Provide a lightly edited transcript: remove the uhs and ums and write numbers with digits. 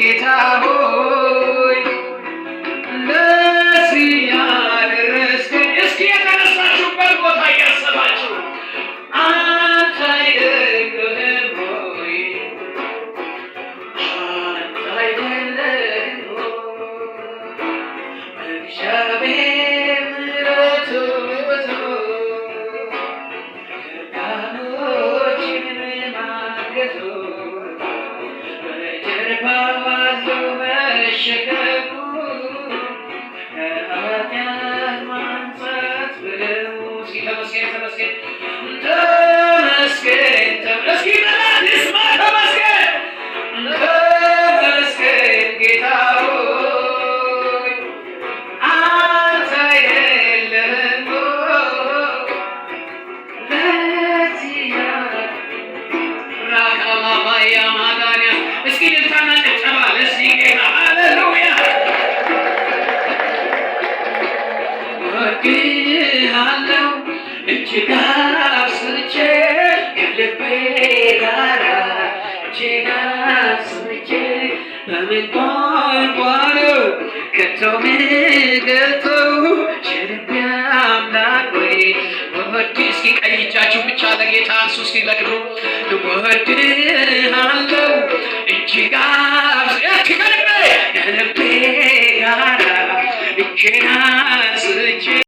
ጌታ ሆይ ለዚህ ያደረስከኝ። እስኪ የተነሳችሁበት ቦታ እያሰባችሁ አንተ አይደለህም ሆይ አንተ አይደለህም ሆይ እግዚአብሔር ምሕረቱ ብዙ ደካሞችን ማገዙ በጀርባው አዝሎ መሸከሙ ከኃጢአት ማንጻት ብለው እስኪ ተመስገን ተመስገን ተመስገን እስኪ በላት ይስማ ተመስገን ተመስገን ጌታ ሆይ አንተ አይደለህም ለዚህ ራካማባያ ማዳንያ እስኪ ልታና ጭብጨባ ለዚህ ጌታ ሃሌሉያ ወድሃለሁ እጅግ አብዝቼ ከልቤ ጋር እጅግ አብዝቼ በምን ቋንቋ ነው ከቶ ምገልጸው የልቤ አምላክ ወይ ወድ እስኪ ቀኝ እጃችሁ ብቻ ለጌታ አንሱ እስኪ ለክብሩ ወድሃለሁ እጅግ አብዝቼ ከልቤ ጋር እጅግ